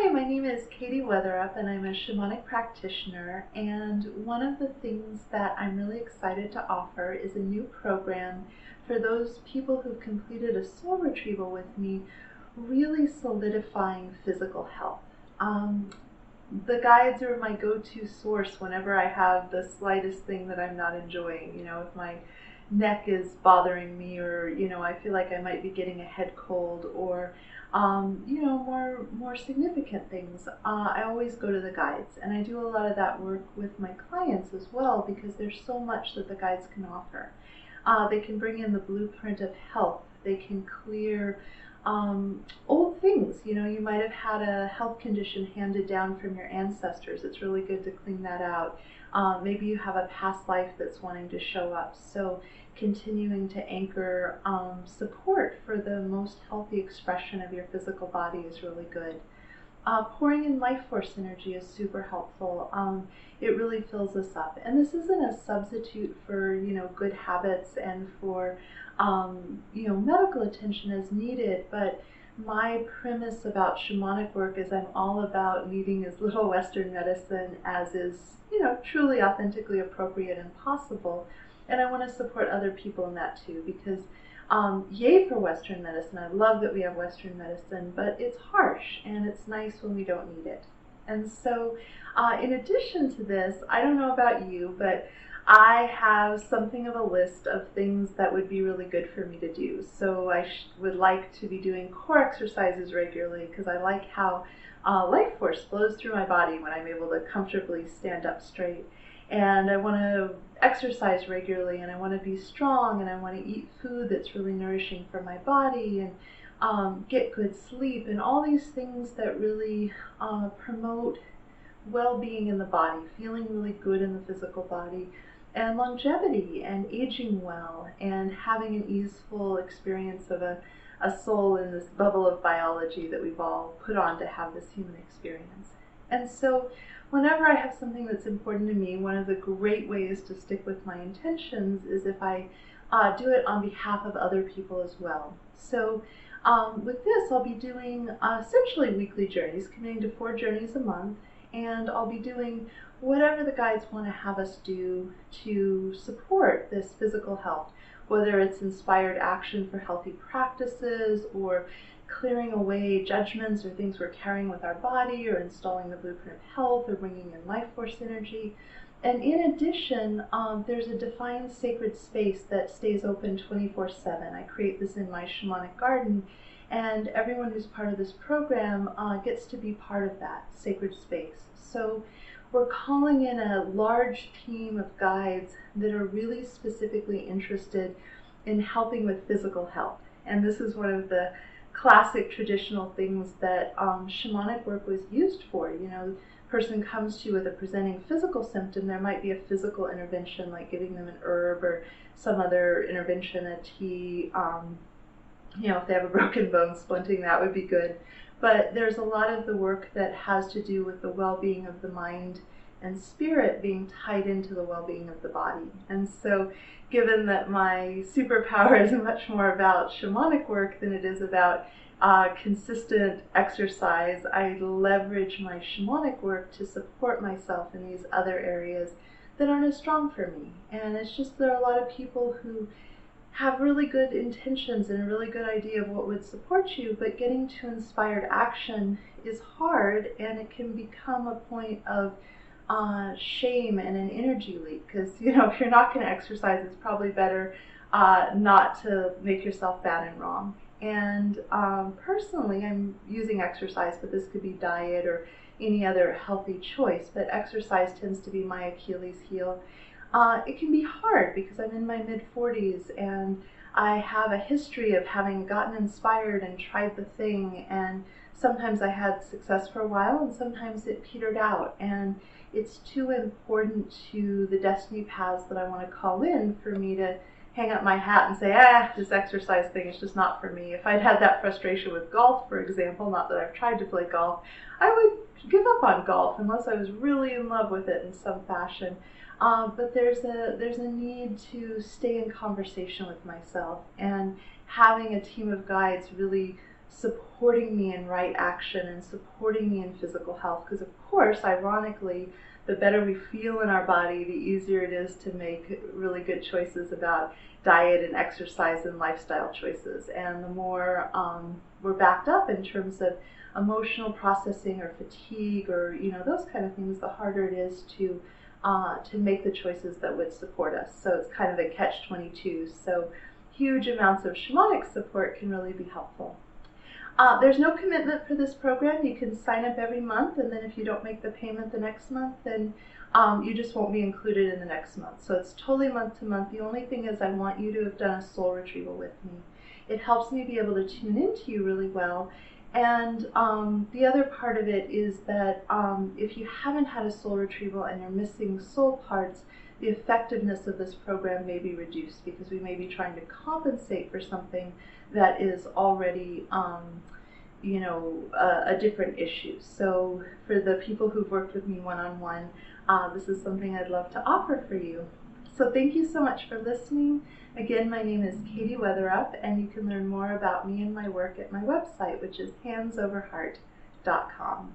Hi, my name is Katie Weatherup and I'm a shamanic practitioner, and one of the things that I'm really excited to offer is a new program for those people who've completed a soul retrieval with me, really solidifying physical health. The guides are my go-to source whenever I have the slightest thing that I'm not enjoying. If my neck is bothering me, or I feel like I might be getting a head cold, or more significant things, I always go to the guides, and I do a lot of that work with my clients as well, because there's so much that the guides can offer. They can bring in the blueprint of health. They can clear old things. You might have had a health condition handed down from your ancestors. It's really good to clean that out. Maybe you have a past life that's wanting to show up. So continuing to anchor support for the most healthy expression of your physical body is really good. Pouring in life force energy is super helpful. It really fills us up. And this isn't a substitute for, good habits and for, medical attention as needed. But my premise about shamanic work is I'm all about needing as little Western medicine as is, truly authentically appropriate and possible. And I want to support other people in that too, because yay for Western medicine. I love that we have Western medicine, but it's harsh and it's nice when we don't need it. And so in addition to this, I don't know about you, but I have something of a list of things that would be really good for me to do. So I would like to be doing core exercises regularly, because I like how life force flows through my body when I'm able to comfortably stand up straight. And I want to exercise regularly, and I want to be strong, and I want to eat food that's really nourishing for my body, and get good sleep, and all these things that really promote well-being in the body, feeling really good in the physical body, and longevity, and aging well, and having an easeful experience of a soul in this bubble of biology that we've all put on to have this human experience. And so whenever I have something that's important to me, one of the great ways to stick with my intentions is if I do it on behalf of other people as well. So with this, I'll be doing essentially weekly journeys, committing to 4 journeys a month, and I'll be doing whatever the guides want to have us do to support this physical health, whether it's inspired action for healthy practices, or clearing away judgments or things we're carrying with our body, or installing the blueprint of health, or bringing in life force energy. And in addition, there's a defined sacred space that stays open 24/7. I create this in my shamanic garden, and everyone who's part of this program gets to be part of that sacred space. So we're calling in a large team of guides that are really specifically interested in helping with physical health. And this is one of the classic traditional things that shamanic work was used for. The person comes to you with a presenting physical symptom. There might be a physical intervention, like giving them an herb or some other intervention, a tea. If they have a broken bone, splinting, that would be good. But there's a lot of the work that has to do with the well-being of the mind and spirit being tied into the well-being of the body. And so given that my superpower is much more about shamanic work than it is about consistent exercise, I leverage my shamanic work to support myself in these other areas that aren't as strong for me. And it's just there are a lot of people who have really good intentions and a really good idea of what would support you, but getting to inspired action is hard, and it can become a point of shame and an energy leak, because if you're not going to exercise, it's probably better not to make yourself bad and wrong. And personally, I'm using exercise, but this could be diet or any other healthy choice, but exercise tends to be my Achilles heel. It can be hard because I'm in my mid-40s, and I have a history of having gotten inspired and tried the thing, and sometimes I had success for a while, and sometimes it petered out, and it's too important to the destiny paths that I want to call in for me to hang up my hat and say, this exercise thing is just not for me. If I'd had that frustration with golf, for example, not that I've tried to play golf, I would give up on golf unless I was really in love with it in some fashion. But there's a need to stay in conversation with myself, and having a team of guides really supporting me in right action and supporting me in physical health. Because of course, ironically, the better we feel in our body, the easier it is to make really good choices about diet and exercise and lifestyle choices. And the more we're backed up in terms of emotional processing or fatigue or those kind of things, the harder it is to make the choices that would support us. So it's kind of a catch-22. So huge amounts of shamanic support can really be helpful. There's no commitment for this program. You can sign up every month, and then if you don't make the payment the next month, then you just won't be included in the next month. So it's totally month to month. The only thing is I want you to have done a soul retrieval with me. It helps me be able to tune into you really well. And the other part of it is that if you haven't had a soul retrieval and you're missing soul parts, the effectiveness of this program may be reduced because we may be trying to compensate for something that is already a different issue. So for the people who've worked with me one-on-one, this is something I'd love to offer for you. So thank you so much for listening. Again, my name is Katie Weatherup, and you can learn more about me and my work at my website, which is handsoverheart.com.